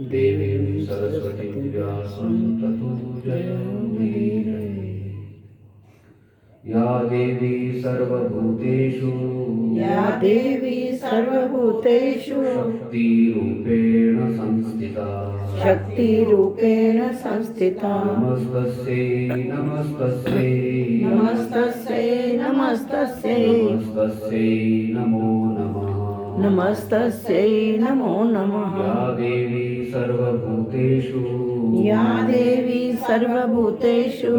देवीं सरस्वतीं व्यासं ततो जयमुदीरये। या देवी सर्वभूतेषु शक्तिरूपेण संस्थिता नमस्तस्यै नमो नमः। नमो नमः। या देवी सर्वभूतेषु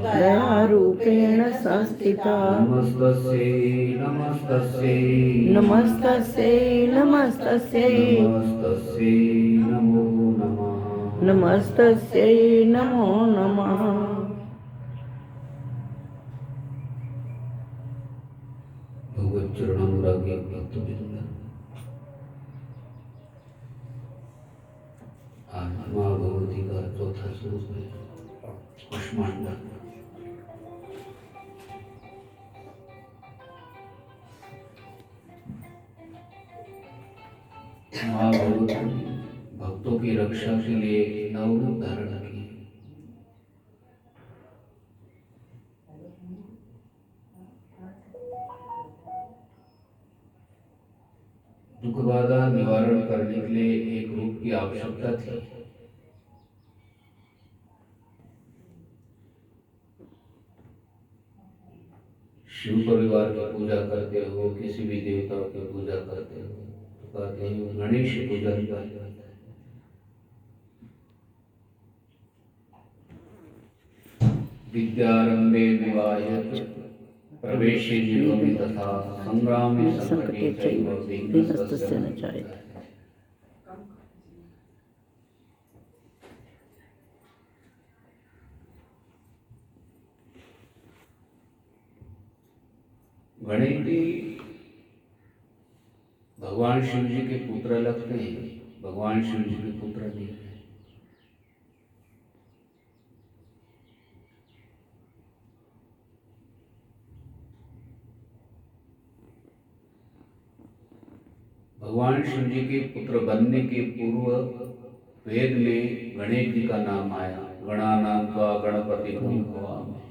दयारूपेण संस्थिता नमस्तस्यै नमो नमः। नमस्तस्यै नमो नमः। भगवत चरणानुरागी भक्तवृंद, आज माँ भगवती का चौथा स्वरूप है कुष्मांडा। माँ भगवती भक्तों की रक्षा के लिए नव रूप धारण की। दुख बाधा निवारण करने के लिए एक रूप की आवश्यकता थी। शिव परिवार की पूजा करते हो, किसी भी देवता की पूजा करते हो तो कहते हैं गणेश पूजा करते हैं। विद्यारंभे विवाहेत प्रवेशे जीवने तथा संग्रामे संकटे चैव विघ्नस्तस्य न जायते। गणेश जी भगवान शिव जी के पुत्र लगते हैं, भगवान शिव जी के पुत्र नहीं है। भगवान शिव जी के पुत्र बनने के पूर्व वेद में गणेश जी का नाम आया। गणानां त्वा गणपतिं भवामहे।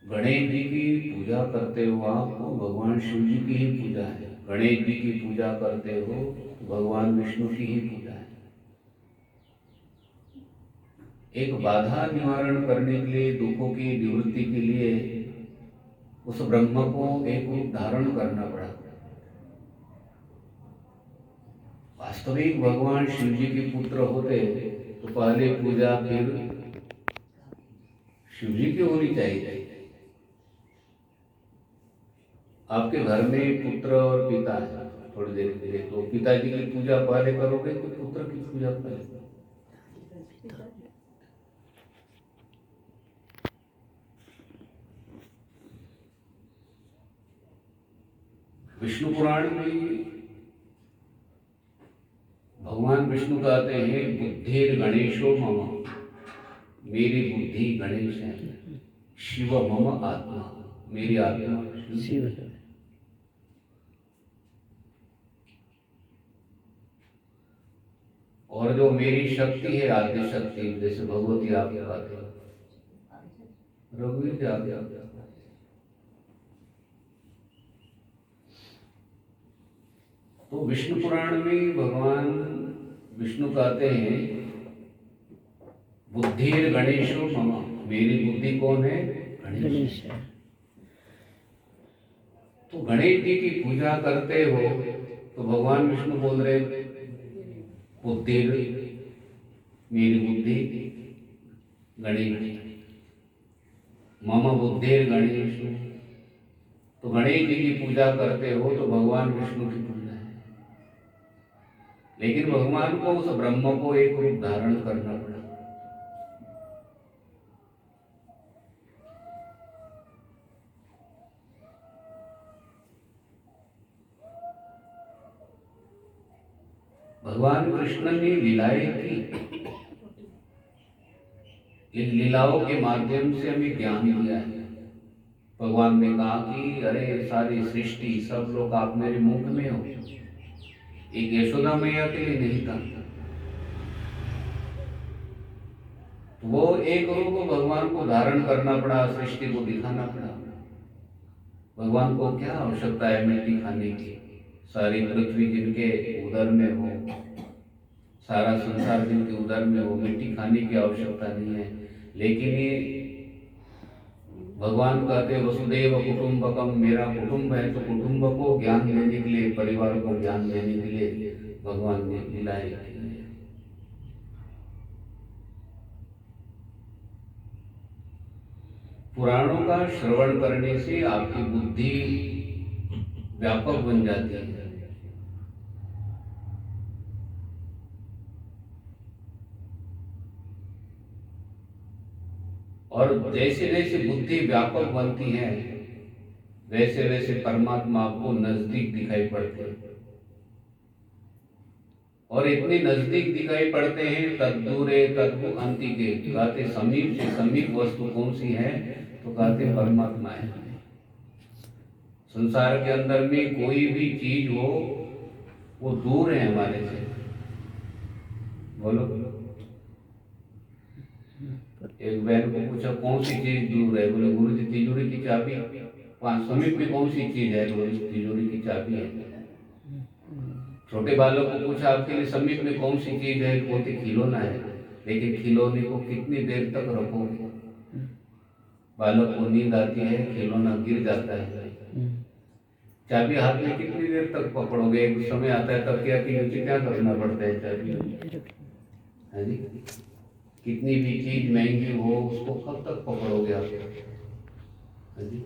गणेश जी की पूजा करते हो आप तो भगवान शिव जी की ही पूजा है। गणेश जी की पूजा करते हो तो भगवान विष्णु की ही पूजा है। एक बाधा निवारण करने के लिए, दुखों की निवृत्ति के लिए उस ब्रह्म को एक रूप धारण करना पड़ा। वास्तविक भगवान शिव जी के पुत्र होते तो पहले पूजा फिर शिव जी की होनी चाहिए। आपके घर में पुत्र और पिता है, थोड़ी देर के लिए तो पिताजी की पूजा पहले करोगे तो पुत्र की पूजा पहले। विष्णु पुराण में भगवान विष्णु कहते हैं बुद्धिर गणेशो मम, मेरी बुद्धि गणेश है। शिव मम आत्मा, मेरी आत्मा शिव है। और जो मेरी शक्ति है आद्य शक्ति, जैसे भगवती आप कहते हैं रघुवीर जी आगे। तो विष्णु पुराण में भगवान विष्णु कहते हैं बुद्धिर गणेशो मम, मेरी बुद्धि कौन है? गणेश है। तो गणेश जी की पूजा करते हो तो भगवान विष्णु बोल रहे बुद्धिर, मेरी बुद्धि गणेश, मम बुद्धिर गणेश। तो गणेश जी की पूजा करते हो तो भगवान विष्णु की पूजा है। लेकिन भगवान को उस ब्रह्म को एक रूप धारण करना पड़ा। भगवान कृष्ण ने लीलाएं की। इन लीलाओं के माध्यम से हमें ज्ञान दिया है। भगवान ने कहा कि अरे सारी सृष्टि सब लोग आप मेरे मुख में हो। एक यशोदा मैया के लिए नहीं था। वो एक रूप भगवान को धारण करना पड़ा, सृष्टि को दिखाना पड़ा। भगवान को क्या आवश्यकता है मिट्टी खाने की? सारी पृथ्वी जिनके उदर में हो, सारा संसार जिनके उदर में हो, मिट्टी खाने की आवश्यकता नहीं है। लेकिन ये भगवान कहते वसुदेव कुटुंबकम, मेरा कुटुंब है, तो कुटुंब को ज्ञान देने के लिए, परिवार को ज्ञान देने के लिए भगवान ने लीलाएं की है। पुराणों का श्रवण करने से आपकी बुद्धि व्यापक बन जाती है। और जैसे जैसे बुद्धि व्यापक बनती है वैसे वैसे परमात्मा आपको नजदीक दिखाई पड़ते हैं। और इतने नजदीक दिखाई पड़ते हैं, तद्दूरे तद्दू अंतिके, कहते समीप से समीप वस्तु कौन सी है? तो कहते परमात्मा है। संसार के अंदर में कोई भी चीज हो वो दूर है हमारे से। बोलो, एक बहन को पूछा कौन सी चीज दूर है? बोले गुरु जी तिजोरी की चाबी। वहां समीप में कौन सी चीज है? बोले तिजोरी की चाबी है। छोटे बालक को पूछा आपके लिए समीप में कौन सी चीज है? बोलते खिलौना है। लेकिन खिलौने को कितनी देर तक रखोगे? बालक को नींद आती है, खिलौना गिर जाता है। चाबी हाथ में कितनी देर तक पकड़ोगे? एक समय आता है तब क्या कि क्या करना पड़ता है चाबी, है जी? कितनी भी चीज महंगी हो उसको कब तक पकड़ोगे आप? है जी?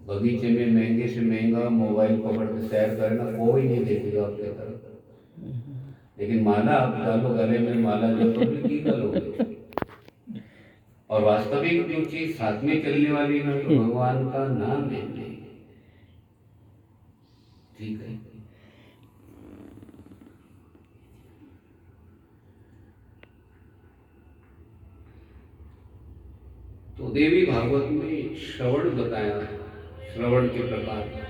बगीचे में महंगे से महंगा मोबाइल पकड़ के सैर करे ना, कोई नहीं देखेगा आपके तरफ। लेकिन माला आप डालो गले में, माला जब की करोगे। और वास्तविक जो चीज साथ में चलने वाली ना, तो भगवान का नाम है। ठीक है। तो देवी भागवत में श्रवण बताया, श्रवण के प्रकार।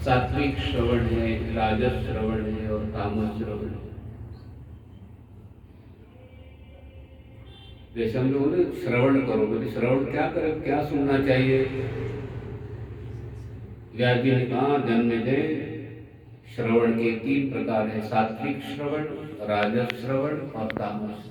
सात्विक श्रवण है, राजस श्रवण है और तामस श्रवण है। जैसे हम लोग बोले श्रवण करो, बोले श्रवण क्या करें, क्या सुनना चाहिए? व्यास जी ने कहा जन्मेजय श्रवण के 3 प्रकार है, सात्विक श्रवण, राजस श्रवण और तामस।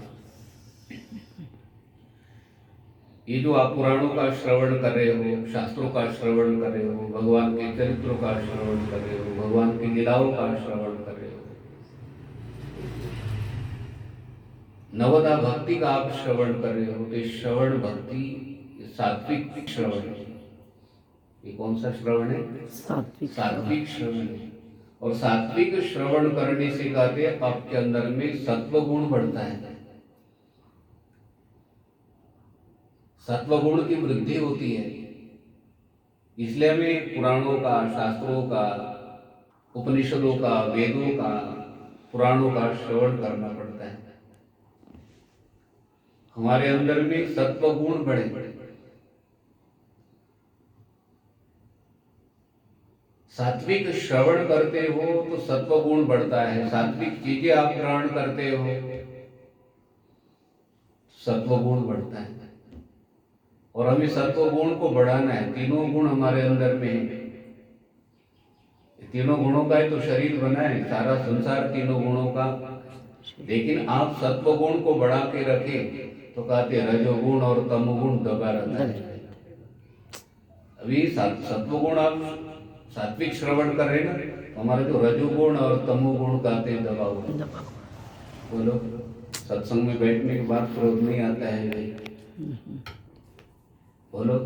ये जो आप पुराणों का श्रवण कर रहे हो, शास्त्रों का श्रवण कर रहे हो, भगवान के चरित्रों का श्रवण कर रहे हो, भगवान की लीलाओं का श्रवण कर रहे हो, नवदा भक्ति का आप श्रवण कर रहे हो, तो श्रवण भक्ति सात्विक श्रवण है। ये कौन सा श्रवण है? सात्विक श्रवण है। और सात्विक श्रवण करने से कहते हैं आपके अंदर में सत्व गुण बढ़ता है, सत्व गुण की वृद्धि होती है। इसलिए हमें पुराणों का, शास्त्रों का, उपनिषदों का, वेदों का, पुराणों का श्रवण करना पड़ता है। हमारे अंदर में सत्व गुण बढ़े। सात्विक श्रवण करते हो तो सत्व गुण बढ़ता है। सात्विक चीजें आप ग्रहण करते हो, सत्व गुण बढ़ता है। और हमें सत्व गुण को बढ़ाना है। तीनों गुण हमारे अंदर में है। तीनों गुणों का ही तो शरीर बना है, सारा संसार तीनों गुणों का। लेकिन आप सत्व गुण को बढ़ा के रखे तो कहते रजोगुण और तमोगुण दबा रहता है। अभी सत्व गुण आप सात्विक श्रवण कर रहे ना, तो हमारे जो रजोगुण और तमोगुण कहते दबा हुआ। बोलो, सत्संग में बैठने के बाद क्रोध नहीं आता है भाई? बोलो,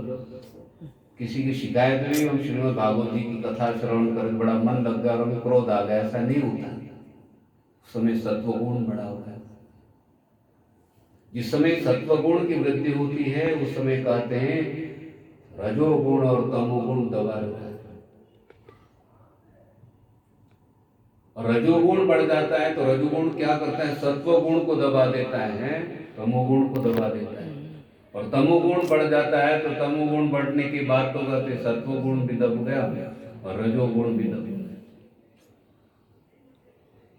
किसी की शिकायत नहीं, हम श्रीमद् भागवत जी की कथा श्रवण कर बड़ा मन लग गया और हमें क्रोध आ गया, ऐसा नहीं होता। उस समय सत्वगुण बढ़ा हुआ है। जिस समय सत्वगुण की वृद्धि होती है उस समय कहते हैं रजोगुण और तमोगुण दबा रहता है। और रजोगुण बढ़ जाता है तो रजोगुण क्या करता है? सत्वगुण को दबा देता है। तमोगुण को दबा देता है। और तमोगुण बढ़ जाता है तो तमोगुण बढ़ने की बात तो कहते सत्वगुण भी दब गया और रजोगुण भी दब गया।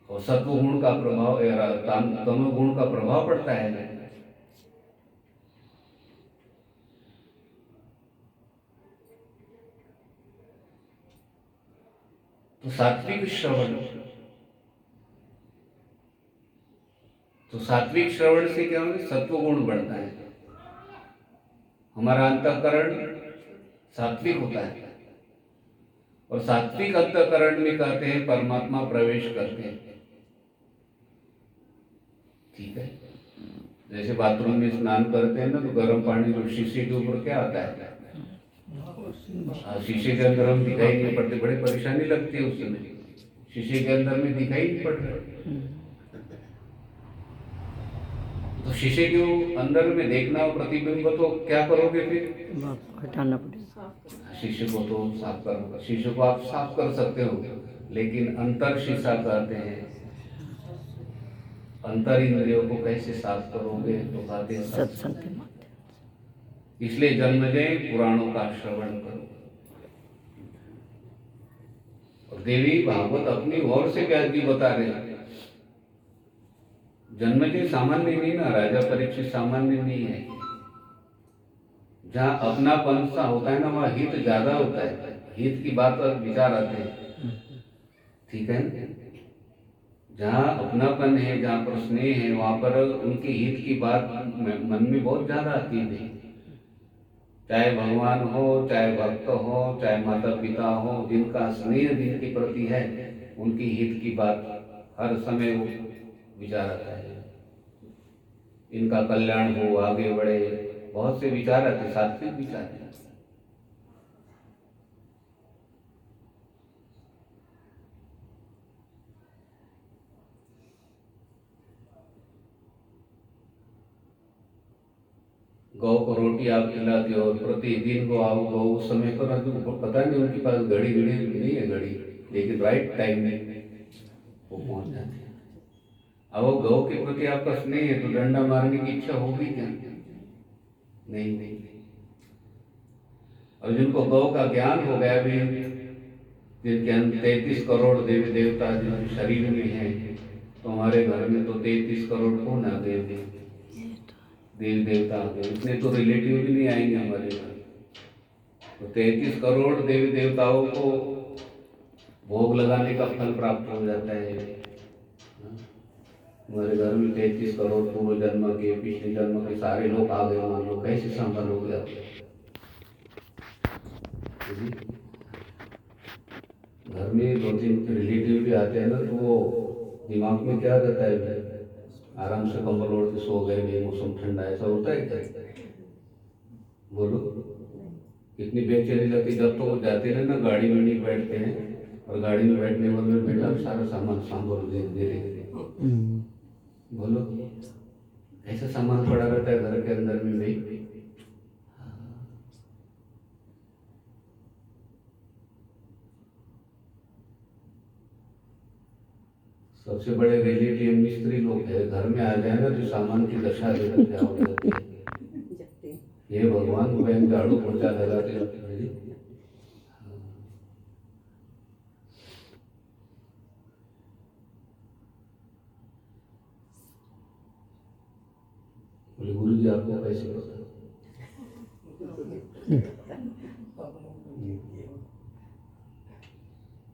और सत्वगुण का प्रभाव तमोगुण का प्रभाव पड़ता है। तो सात्विक श्रवण, तो सात्विक श्रवण से क्या होगा, सत्वगुण बढ़ता है, हमारा अंतःकरण सात्विक होता है। और सात्विक अंतःकरण में कहते हैं परमात्मा प्रवेश करते हैं। ठीक है, जैसे बाथरूम में स्नान करते हैं ना तो गर्म पानी जो शीशे के ऊपर क्या आता है, शीशे के अंदर हम दिखाई नहीं पड़ते, बड़ी परेशानी लगती है उस समय, शीशे के अंदर में दिखाई नहीं पड़ रहा। तो शीशे के अंदर में देखना हो प्रतिबिंब तो क्या करोगे फिर, हटाना पड़ेगा। शीशे को तो साफ करो, शीशे को आप साफ कर सकते हो, लेकिन अंतर शीशा कहते हैं, अंतर इंद्रियों को कैसे साफ करोगे, तो कहते हैं सत्संग के माध्यम। इसलिए जन्मजय पुराणों का श्रवण करो। और देवी भागवत अपनी ओर से व्यास जी बता रहे हैं, जन्मजय सामान्य नहीं ना, राजा परीक्षित सामान्य नहीं है। जहाँ अपनापन सा होता है ना वहाँ हित ज्यादा होता है, हित की बात और विचार आते हैं। ठीक है, जहाँ अपनापन है, जहाँ पर स्नेह है, वहाँ पर उनके हित की बात मन में बहुत ज्यादा आती है। चाहे भगवान हो, चाहे भक्त हो, चाहे माता पिता हो, जिनका स्नेह जिनके प्रति है उनकी हित की बात हर समय वो विचार आता है, इनका कल्याण हो, आगे बढ़े, बहुत से विचार आते, सात्विक विचार है। गौ को रोटी आप खिलाते हो और प्रतिदिन को आओ गौ उस समय पर उनको पता नहीं, उनके पास घड़ी नहीं है घड़ी, लेकिन राइट टाइम में वो पहुंच जाते हैं। अब वो गौ के प्रति आपका स्नेह है तो डंडा मारने की इच्छा होगी क्या, नहीं। और जिनको गौ का ज्ञान हो गया भी, जिनके अंदर 33 करोड़ देवी देवता जिनके शरीर में है, तो हमारे घर में तो 33 करोड़ कौन आ गए, देवी देवता आ गए, इतने तो रिलेटिव भी नहीं आएंगे हमारे घर। तो 33 करोड़ देवी देवताओं को भोग लगाने का फल प्राप्त हो जाता है। हमारे घर में 33 करोड़ पूर्व जन्म के, पिछले जन्म के सारे लोग आ गए, मान लो कैसे संभालोगे आप? घर में 2-3 रिलेटिव भी आते हैं ना तो वो दिमाग में क्या रहता है, आराम से कंबल ओढ़ के सो गए, भी मौसम ठंडा, ऐसा होता है क्या? बोलो, कितनी बेचैनी लगती जब तो वो जाते हैं ना गाड़ी में नहीं बैठते हैं, और गाड़ी में बैठने वाले बेटा सारा सामान संभाल दे धीरे। बोलो, ऐसा सामान पड़ा रहता है घर के अंदर में भाई। सबसे बड़े रिलेटिव मिस्त्री लोग है, घर में आ जाए ना तो सामान की दशा देखो क्या हो जाती है। ये भगवान बहन झाड़ू पोछा लगाते हैं, बोले गुरु जी आपको कैसे पता?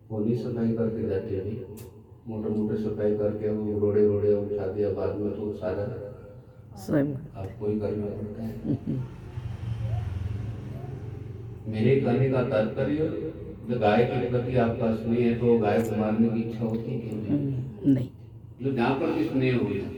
वो नहीं सफाई करके जाते हैं, मोटे सफाई करके वो रोड़े उठा दिया, बाद में तो सारा स्वयं आपको ही करना पड़ता है। मेरे कहने का तात्पर्य, जो गाय के प्रति आपका स्नेह है तो गाय को मारने की इच्छा होती है नहीं, जो जहाँ पर भी स्नेह हो गया,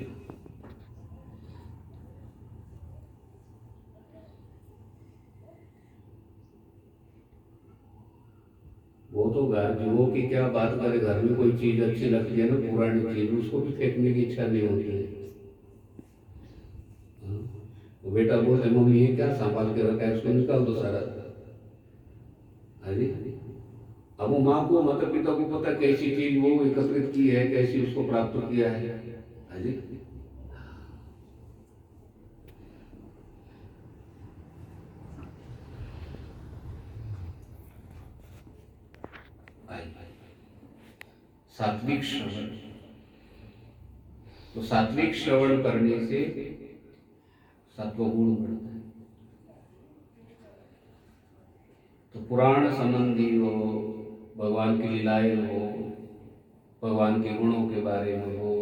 वो तो जीवों की क्या बात करे, घर में कोई चीज अच्छी लगती है ना, पुरानी चीज, उसको भी फेंकने की इच्छा नहीं होती है। तो बेटा बोलते मम्मी ये क्या संभाल के रखा है, उसको निकाल दो सारा। अरे अब वो माँ को, माता पिता को पता कैसी चीज वो एकत्रित की है, कैसी उसको प्राप्त किया है। अरे सात्विक श्रवण। तो सात्विक श्रवण करने से सत्वगुण बढ़ता है। तो पुराण संबंधी हो, भगवान की लीलाएं हो, भगवान के गुणों के बारे में हो,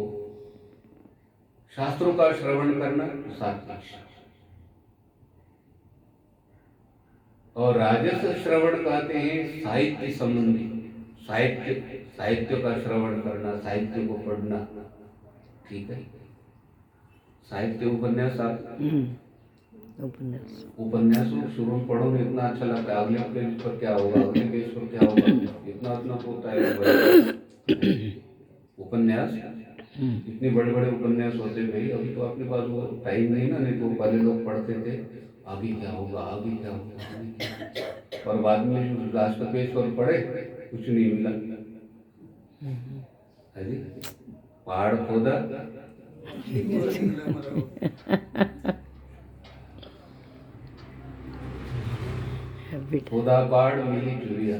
शास्त्रों का श्रवण करना तो सात्विक श्रवण। और राजस श्रवण कहते हैं साहित्य संबंधी, साहित्य का श्रवण करना, साहित्य को पढ़ना। ठीक है, साहित्य उपन्यास उपन्यास शुरू में पढ़ो में इतना अच्छा लगता है, अगले पेज पर क्या होगा, अगले पेज पर क्या होगा, इतना होता है। उपन्यास इतने बड़े बड़े उपन्यास होते भाई। अभी तो अपने पास वो टाइम नहीं ना, नहीं तो पहले लोग पढ़ते थे आगे क्या होगा, आगे क्या होगा, और बाद में लास्ट पेज पर पढ़े कुछ नहीं मिला। अरे पहाड़ खोदा खोदा पहाड़ मिली चुरिया।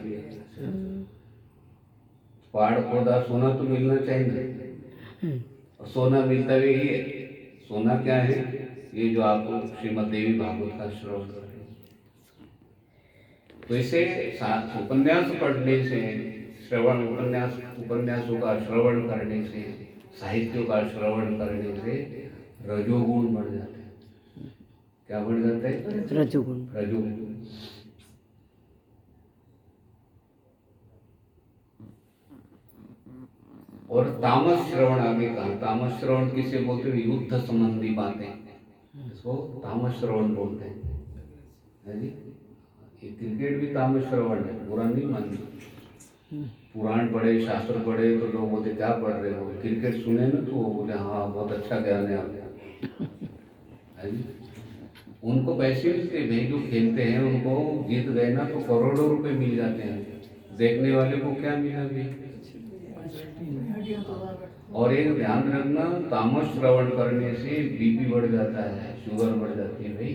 पहाड़ खोदा, सोना तो मिलना चाहिए, और सोना मिलता भी है। सोना क्या है? ये जो आप श्रीमद् देवी भागवत का श्रवण कर रहे हैं। तो इसे उपन्यास पढ़ने से, श्रवण उपन्यासों का श्रवण करने से, साहित्यों का श्रवण करने से रजोगुण बढ़ जाते हैं। क्या बढ़ जाता है? रजोगुण। और तामस श्रवण आगे कहा। तामस श्रवण किसे बोलते हैं? युद्ध संबंधी बातें, इसको तामस श्रवण बोलते हैं जी। ये क्रिकेट भी तामस श्रवण है, बुरा नहीं मानना। पुराण पढ़े, शास्त्र पढ़े तो लोग बोलते क्या पढ़ रहे हो, क्रिकेट सुने ना तो वो बोले हाँ बहुत अच्छा ज्ञान है आपका। उनको पैसे मिलते भाई, जो खेलते हैं उनको जीत गए ना तो करोड़ों रुपए मिल जाते हैं, देखने वाले को क्या मिला भाई। और एक ध्यान रखना, तामस श्रवण करने से बीपी बढ़ जाता है, शुगर बढ़ जाती है भाई।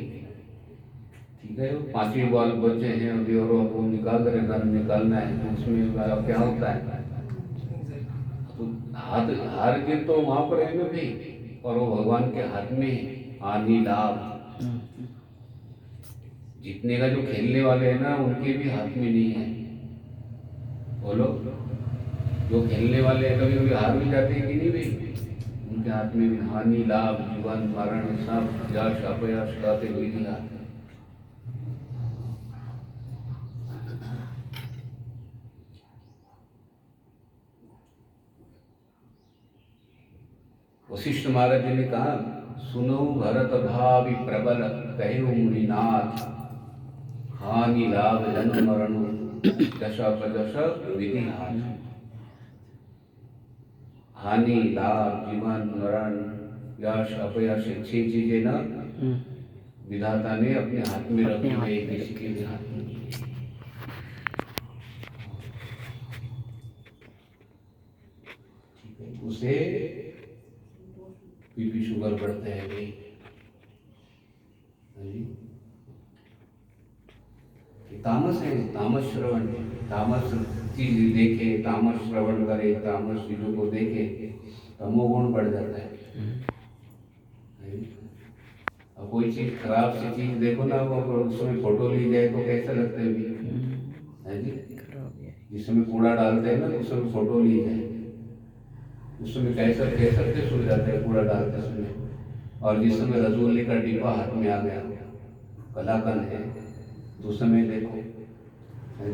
ठीक है, 5 बाल बच्चे हैं अभी और वो निकाल रहे, निकालना है तो उसमें क्या होता है, तो हार जीत तो वहां पर है ना भाई, और वो भगवान के हाथ में है। हानि लाभ जीतने का जो खेलने वाले हैं ना उनके भी हाथ में नहीं है। बोलो, जो खेलने वाले हैं कभी कभी हार भी जाते हैं कि नहीं भाई, उनके हाथ में भी हानि लाभ जीवन मरण सब यश अपयश गाते हुए दिया। वशिष्ठ महाराज जी ने कहा, सुनो भरत भावि प्रबल कहो मुनिनाथ, हानि लाभ जन्म मरण दश अपदश विधि हाथ। हानि लाभ जीवन मरण यश अपयश 6 चीजें ना विधाता ने अपने हाथ में रखी है, किसी के भी हाथ में नहीं है। उसे बीपी शुगर बढ़ता है भाई। तामस है, तामस श्रवण, तामस चीज देखे, तामस श्रवण करे, तामस चीजों को देखे, तमोगुण बढ़ जाता है। अब कोई चीज खराब सी चीज देखो ना, वो उसमें फोटो ली जाए तो कैसा लगता है जी। जिसमें कूड़ा डालते हैं ना उसमें फोटो ली जाए, उसमें कैसा कैसे सो जाता है कूड़ा डालते समय। और जिस समय रसगुल्ले का डिब्बा हाथ में आ गया, कलाकंद है, तो उस समय देखो और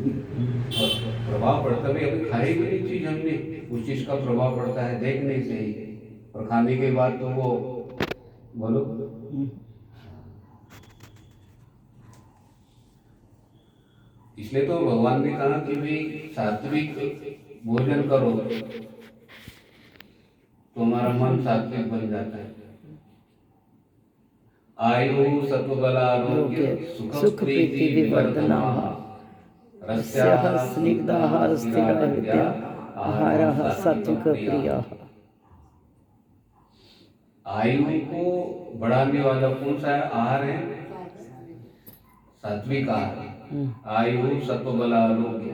प्रभाव पड़ता है। अभी खाई गई चीज हमने, उस चीज का प्रभाव पड़ता है देखने से ही, और खाने के बाद तो वो बोलो। इसलिए तो भगवान ने कहा कि भाई सात्विक भोजन करो तो हमारा मन सात्विक बन जाता है। आयु सत्वबल आरोग्य सुख प्रीति विवर्धनः रस्याः स्निग्धाः स्थिरा आहारः सात्विक प्रियः। आयु को बढ़ाने वाला कौन सा आहार है? सात्विक आहार। आयु सत्वबल आरोग्य।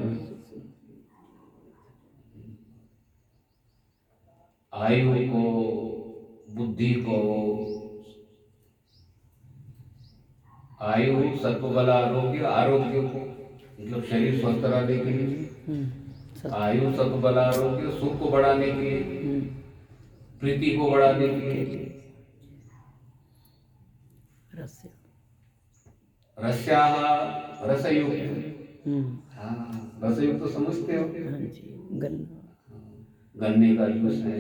आयु को, बुद्धि को, आयु सत्व बल आरोग्य, आरोग्य को मतलब शरीर स्वस्थ रहने के लिए, आयु सत्व बल आरोग्य, सुख को बढ़ाने के लिए, प्रीति को बढ़ाने के लिए, रस्या रसयुक्त, हाँ रसयुक्त तो समझते हो, गन्ने का जूस है,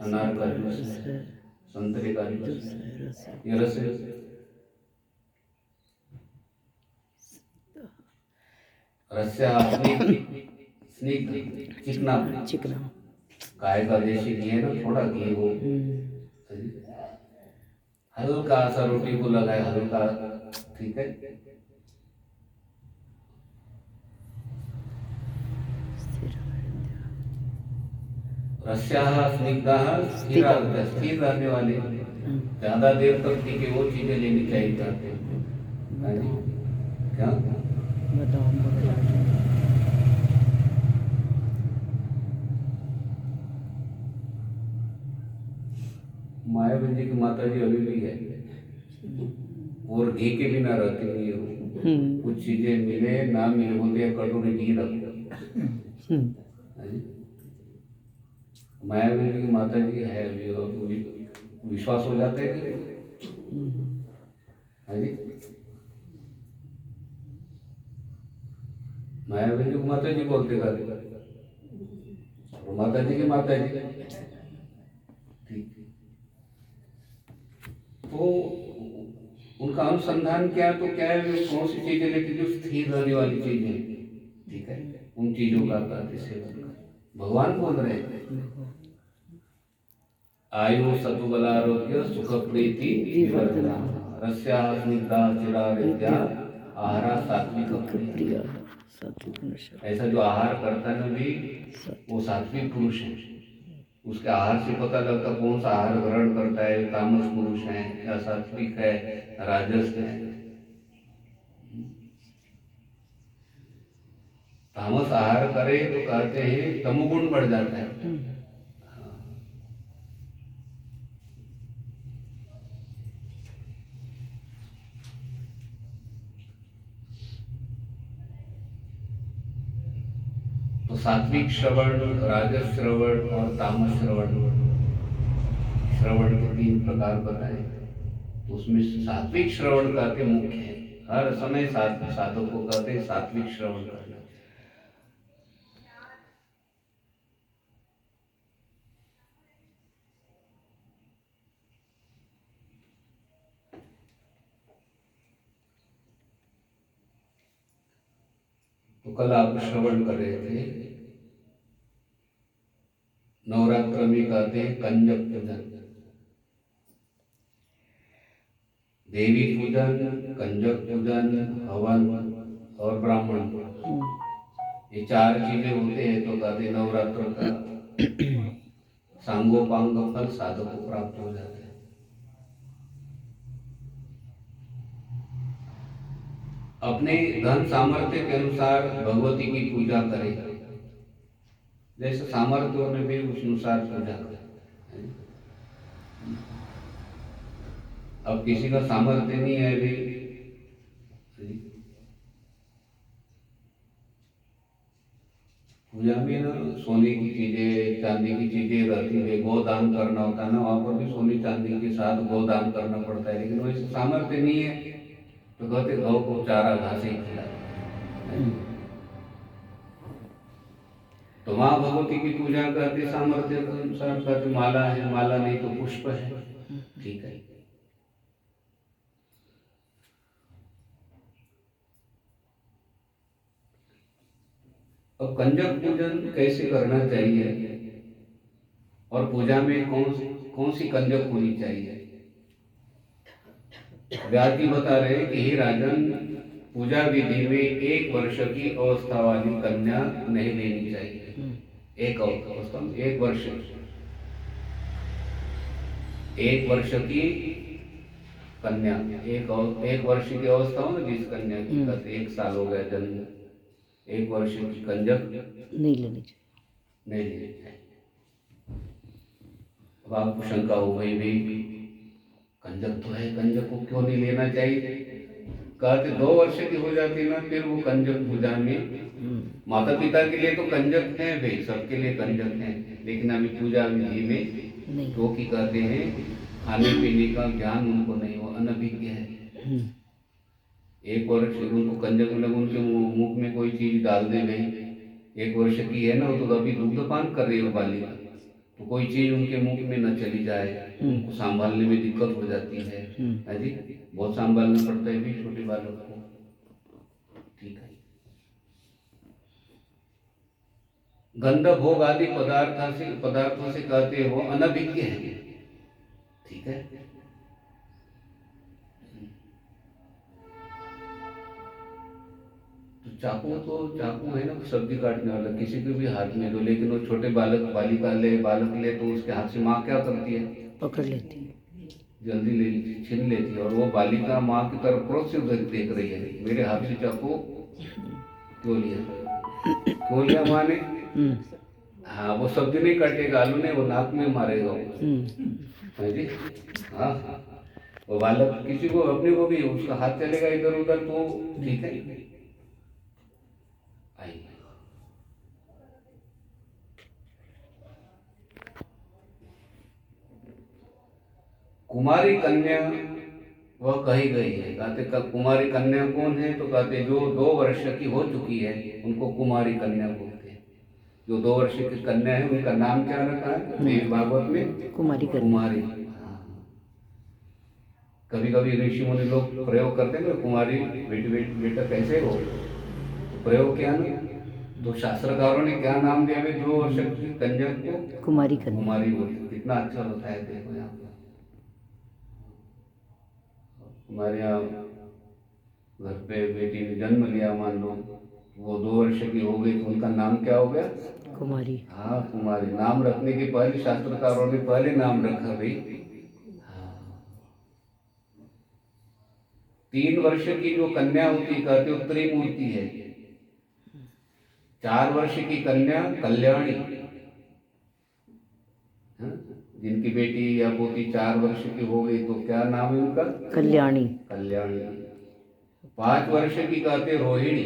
अनार का जूस है, संतरे का जूस है, ये रसयुक्त। रस्या स्निग्ध चिकना, गाय का देशी घी है ना, थोड़ा घी वो हल्का सा रोटी को लगाए, हल्का, ठीक है। रस्याः स्निग्धाः स्थिरा, स्थिर रहने वाले, ज्यादा देर तक ठीक है वो चीजें लेनी चाहिए जाते हैं, क्या मायावी जी की माता जी अभी भी है, और घी के बिना रहती नहीं है वो। कुछ चीजें मिले ना मिले बोलते हैं कटोरी घी रखो। मायावी जी की माता जी है अभी, विश्वास हो जाते हैं कि मायावी जी को माता जी बोलते कर, माता जी की माता जी, ठीक। तो उनका अनुसंधान क्या है, तो क्या है कौन सी चीजें लेती जो स्थिर रहने वाली चीजें, ठीक है, उन चीजों का सेवन। भगवान बोल रहे हैं आयु सत्व बल आरोग्य सुख प्रीति विवर्धना, रस्या स्निग्धा चिरा विद्या आहारा सात्विक प्रिय। ऐसा जो आहार करता है ना भी, वो सात्विक पुरुष है। उसके आहार से पता लगता कौन सा आहार ग्रहण करता है, तामस पुरुष है या सात्विक है, राजस है। तामस आहार करे तो कहते हैं तमोगुण बढ़ जाता है। तो सात्विक श्रवण, राजस श्रवण और तामस श्रवण, श्रवण के 3 प्रकार बताए। तो उसमें सात्विक श्रवण करके मुख्य है, हर समय साधक को कहते सात्विक श्रवण करना। तो कल आप श्रवण कर रहे थे, नवरात्र में कहते हैं कंजक पूजन, देवी पूजन, कंजक पूजन, हवन और ब्राह्मण, ये 4 चीजें होते हैं। तो कहते नवरात्र का सांगोपांग फल साधक को प्राप्त हो जाता है। अपने धन सामर्थ्य के अनुसार भगवती की पूजा करें, जैसे सामर्थ्य होने भी उस अनुसार पूजा करें। अब किसी का सामर्थ्य नहीं है भी, पूजा में ना सोने की चीजें, चांदी की चीजें रहती है, गोदान करना होता है ना, वहां पर भी सोने चांदी के साथ गोदान करना पड़ता है। लेकिन वैसे सामर्थ्य नहीं है तो कहते गौ को चारा घासे ही खिला। तो वहां भगवती की पूजा करते सामर्थ्य के अनुसार करते, माला है, माला नहीं तो पुष्प है, ठीक है। अब कंजक पूजन कैसे करना चाहिए और पूजा में कौन सी कंजक होनी चाहिए। व्यास जी बता रहे हैं कि हे राजन, पूजा विधि में 1 वर्ष की अवस्था वाली कन्या नहीं लेनी चाहिए। एक अवस्था में 1 वर्ष, 1 वर्ष की कन्या, एक वर्ष की अवस्था हो ना जिस कन्या की, 1 साल हो गया जन्म, 1 वर्ष की कंजक नहीं लेनी चाहिए, नहीं लेनी चाहिए। अब आपको शंका हो गई भाई कंजक तो है, कंजक को क्यों नहीं लेना चाहिए? कहते 2 वर्ष की हो जाती ना फिर वो कंजक पूजा में, माता पिता के लिए तो कंजक है भाई, सबके लिए कंजक है, लेकिन अभी पूजा विधि में नहीं। क्योंकि कहते हैं खाने पीने का ज्ञान उनको नहीं, वो अनभिज्ञ है। 1 वर्ष उनको कंजक मतलब उनके मुख में कोई चीज डाल दे गई, 1 वर्ष की है ना, वो तो अभी दुग्धपान कर रही है बालिका, तो कोई चीज उनके मुख में न चली जाए, उनको संभालने में दिक्कत हो जाती है जी, बहुत संभालना पड़ता है भी छोटे बालक को। ठीक है, गंध भोग आदि पदार्थों से कहते हो अनभिज्ञ है। ठीक है, तो चाकू है ना, सब्जी काटने वाला किसी के भी हाथ में दो, लेकिन वो छोटे बालिका ले बालक ले तो उसके हाथ से माँ क्या करती है? पकड़ लेती, जल्दी ले छीन लेती है, और वो बालिका माँ की तरफ क्रोध से देख रही है, मेरे हाथ से चाकू क्यों लिया माँ ने? हाँ, वो सब्जी नहीं काटेगा, आलू ने वो नाक में मारेगा वो। जी हाँ, वो बालक किसी को अपने को भी उसका हाथ चलेगा इधर उधर तो ठीक है। आइए, कुमारी कन्या वह कही गई है। कहते कुमारी कन्या कौन है? तो कहते जो 2 वर्ष की हो चुकी है उनको कुमारी कन्या बोलते हैं। जो 2 वर्ष की कन्या है उनका नाम क्या रखा है देवी भागवत में? कुमारी। कभी कभी ऋषि मुनि लोग प्रयोग करते हैं ना, कुमारी बेटा कैसे हो, तो प्रयोग किया ना, तो शास्त्रकारों ने क्या नाम दिया? 2 वर्ष की कन्या को कुमारी बोलते। कितना अच्छा होता है, देखो यहाँ पर हमारे यहाँ घर पे बेटी ने जन्म लिया, मान लो वो 2 वर्ष की हो गई तो उनका नाम क्या हो गया? कुमारी। हाँ, कुमारी। नाम रखने के पहले शास्त्रकारों ने पहले नाम रखा भाई। हाँ, 3 वर्ष की जो कन्या होती कहते हो त्रिमूर्ति है। 4 वर्ष की कन्या कल्याणी, जिनकी बेटी या पोती 4 वर्ष की हो गई तो क्या नाम है उनका? कल्याणी। 5 वर्ष की कहते रोहिणी,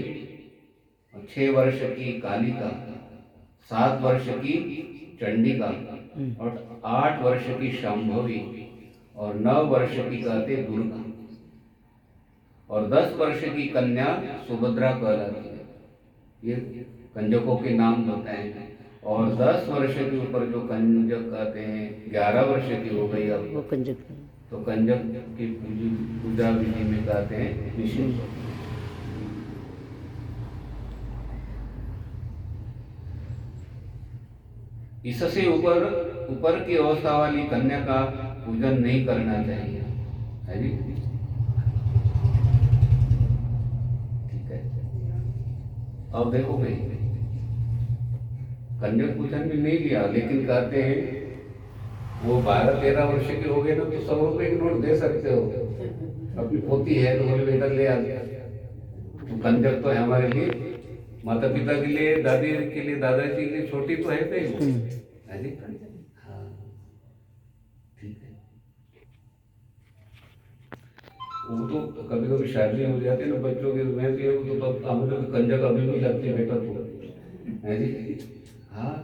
6 वर्ष की कालिका, 7 वर्ष की चंडिका, और 8 वर्ष की शांभवी, और 9 वर्ष की कहते दुर्गा, और 10 वर्ष की कन्या सुभद्रा कहलाती है। ये कंजकों के नाम बताए हैं। और 10 वर्ष के ऊपर जो कंजक कहते हैं, 11 वर्ष की हो गई अब वो कंजक, तो कंजक की पूजा विधि में कहते हैं निषिद्ध। इससे ऊपर की अवस्था वाली कन्या का पूजन नहीं करना चाहिए, है जी। ठीक है, अब देखो भाई कन्या पूजन भी नहीं लिया, लेकिन कहते हैं वो 12-13 वर्ष के हो गए ना तो 100 रुपए की नोट दे सकते हो। अपनी पोती है तो बोले बेटा ले आ गया, तो कंजक तो है हमारे लिए, माता पिता के लिए, दादी के लिए, दादाजी के लिए छोटी तो है जी। हाँ, ठीक है। वो तो कभी कभी शादी हो जाती है ना बच्चों के में, तो हमें तो कंजक अभी भी लगती है बेटा तो, है जी। हाँ,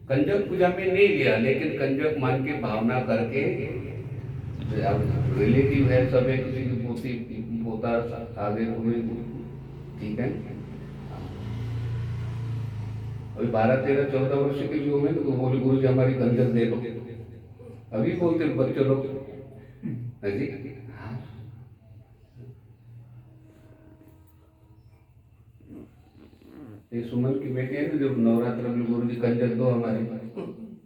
कंजक पूजा में नहीं लिया, लेकिन कंजक मान के भावना करके, अब रिलेटिव है सब है, किसी की पोती पोता आगे हुए, ठीक है। अभी 12-13-14 वर्ष के जो में तो बोले गुरु जी हमारी कंजक दे दो, अभी बोलते बच्चे लोग, है जी। हाँ, ये सुमन की बेटी है ना, जब नवरात्र में गुरु जी कंजक दो हमारे,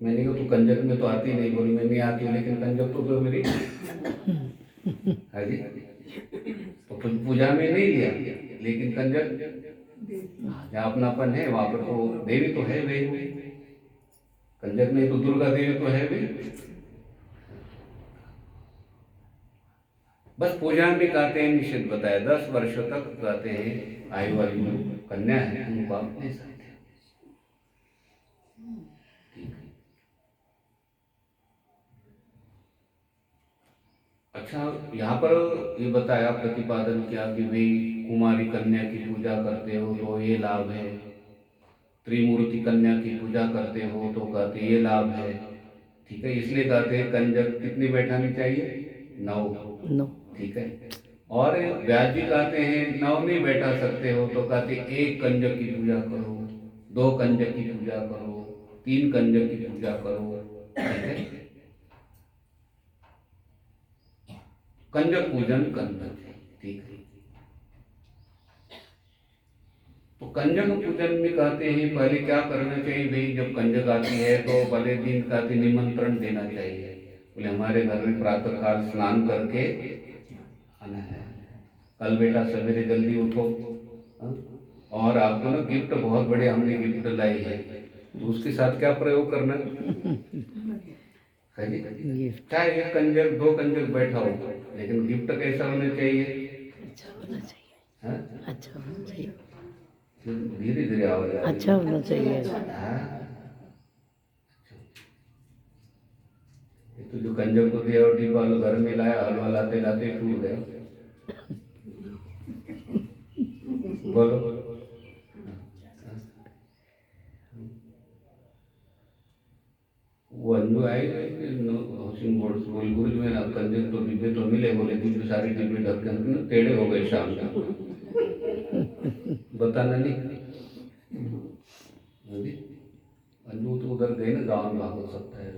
मैंने कहा तू कंजक में तो आती नहीं, बोली मैं नहीं आती, लेकिन कंजक तो दो मेरी, है जी। तो पूजा में नहीं लिया, लेकिन कंजक जहाँ अपनापन है वहां पर तो देवी तो है भाई, कंजक नहीं तो दुर्गा देवी तो है भाई। बस पूजा में कहते हैं निषेध बताया 10 वर्षों तक कहते हैं आयु वाली जो कन्या है उनको आप ले सकते हैं। ठीक है। अच्छा, यहाँ पर ये बताया प्रतिपादन किया कि भाई कुमारी कन्या की पूजा करते हो तो ये लाभ है, त्रिमूर्ति कन्या की पूजा करते हो तो कहते ये लाभ है। ठीक है, इसलिए कहते हैं कंजक कितनी बैठानी चाहिए? 9। नो। ठीक है। और व्यास जी कहते हैं 9 नहीं बैठा सकते हो तो कहते एक कंजक की पूजा करो, 2 कंजक की पूजा करो, 3 कंजक की पूजा करो। ठीक है, कंजक पूजन करना चाहिए। ठीक है, तो कंजक पूजन में कहते हैं पहले क्या करना चाहिए भाई? जब कंजक आती है तो पहले दिन कहते निमंत्रण देना चाहिए, बोले हमारे घर में प्रातः काल स्नान करके आना है, कल बेटा सवेरे जल्दी उठो। हाँ? और आपको ना गिफ्ट बहुत बड़े हमने गिफ्ट लाई है, तो उसके साथ क्या प्रयोग करना है जी? चाहे एक कंजक 2 कंजक बैठा हो, लेकिन गिफ्ट कैसा होना चाहिए? अच्छा होना चाहिए। हाँ? अच्छा होना चाहिए। धीरे धीरे आवाज आ रही है। अच्छा होना चाहिए। हाँ? ये तो जो कंजक को दिया और डिब्बा घर में लाया, हलवा लाते लाते टूट गया। बोलो वो अंजू आए हाउसिंग बोर्ड से, बोले गुरु जी मेरा कंजक तो डिब्बे तो मिले, बोले डिब्बे सारे डिब्बे ढक्कन टेढ़े हो गए शाम को। बताना नहीं अंजू तो उधर गए ना गाँव में, हो सकता है।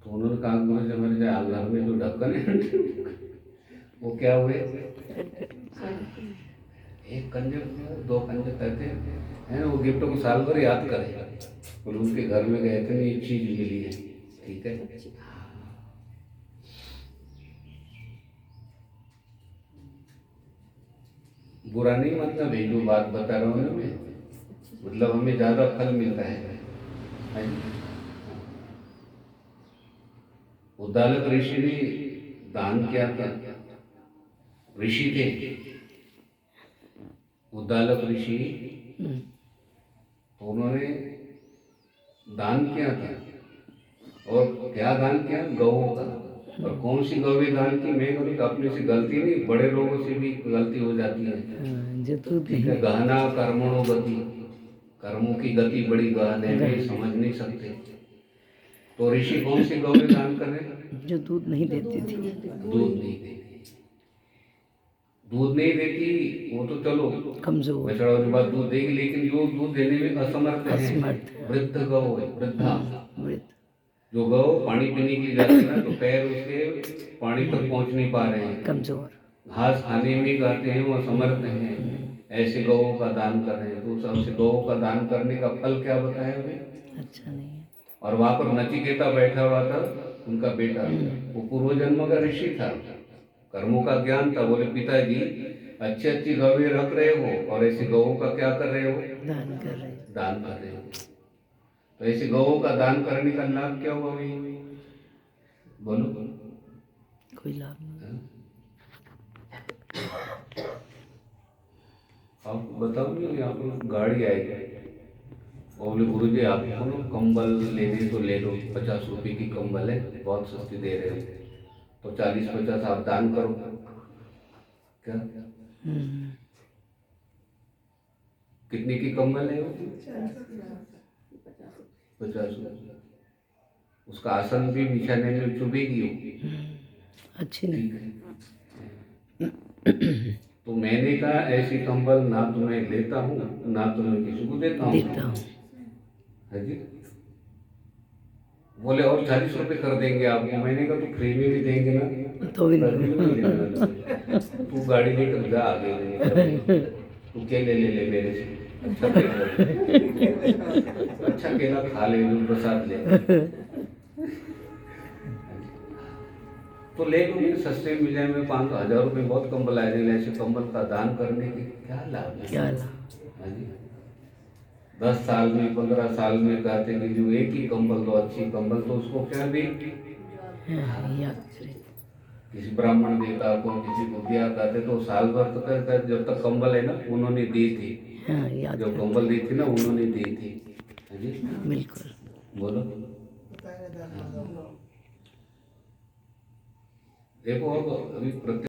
तो उन्होंने कहा गुरु जी हमारे घर में जो ढक्कन है वो क्या हुए? एक कंजक 2 कंजक कहते हैं वो गिफ्ट को साल भर याद करेगा, और उनके घर में गए थे ये चीज मिली है। ठीक है, बुरा नहीं मतलब है जो बात बता रहा हूँ ना मैं, मतलब हमें ज्यादा फल मिलता है। उद्दालक ऋषि ने दान किया था, ऋषि थे उद्दालक ऋषि, तो उन्होंने दान किया था। और क्या दान किया? गौओं का। और कौन सी गौवे दान की? मैं कभी अपने से गलती नहीं, बड़े लोगों से भी गलती हो जाती है। जो दूध ठीक है, गहना कर्मणो गति, कर्मों की गति बड़ी गहन है, वे समझ नहीं सकते। तो ऋषि कौन सी गौवे दान कर रहे? जो दूध नहीं देती थी। दूध नहीं देती, दूध नहीं देती वो तो चलो कमजोर, बछड़ा के बाद दूध देगी, लेकिन जो दूध देने में असमर्थ है, वृद्ध गौ है, वृद्धा। जो गौ पानी पीने के लिए जाती है ना, तो पैर उसके पानी तक पहुंच नहीं पा रहे हैं, कमजोर, घास खाने में कहते हैं वो असमर्थ हैं, ऐसे गौओं का दान कर रहे हैं। तो सबसे गौओं का दान करने का फल क्या बताया हमें? अच्छा नहीं है। और वहां पर नचिकेता बैठा हुआ था, उनका बेटा, वो पूर्व जन्म का ऋषि था, कर्मों का ज्ञान था। बोले पिताजी अच्छी अच्छी गौएं रख रहे हो और ऐसी गौओं का क्या कर रहे हो? दान कर रहे हो। दान कर रहे हो। तो ऐसी गौओं का दान करने का लाभ क्या हुआ भाई? बोलो। कोई लाभ नहीं। आपको बताऊंगी, यहाँ पर गाड़ी आएगी, बोले गुरु जी आपको ना कंबल लेने तो ले लो, 50 रुपये की कंबल है, बहुत सस्ती दे रहे हो, तो 40-50 आप दान करो। क्या कितने की कंबल है वो? 50 रुपये। उसका आसन भी बिछाने में चुभेगी हो, अच्छी नहीं। तो मैंने कहा ऐसी कंबल ना तो मैं लेता हूँ ना तो मैं किसी को देता हूँ। है जी? बोले और 40 रुपये कर देंगे आपको। मैंने कहा तो फ्री में भी देंगे ना, तो भी नहीं। तू गाड़ी लेकर जा आगे, तू केले ले मेरे से, अच्छा केला खा ले, प्रसाद ले, तो ले लो, सस्ते मिल जाए में 500-1000 रुपये बहुत कंबल आ जाएंगे। ऐसे कंबल का दान करने के क्या लाभ है? क्या लाभ? 10 साल में 15 साल में कहते कि जो एक ही कंबल तो अच्छी कंबल तो उसको क्या भी किसी ब्राह्मण देवता को किसी को दिया करते तो साल भर तो कर जब तक कंबल है ना उन्होंने दी थी, हाँ याद जो है कंबल दी थी ना उन्होंने दी थी। हाँ जी बिल्कुल। बोलो। देखो अब अभी प्रत्येक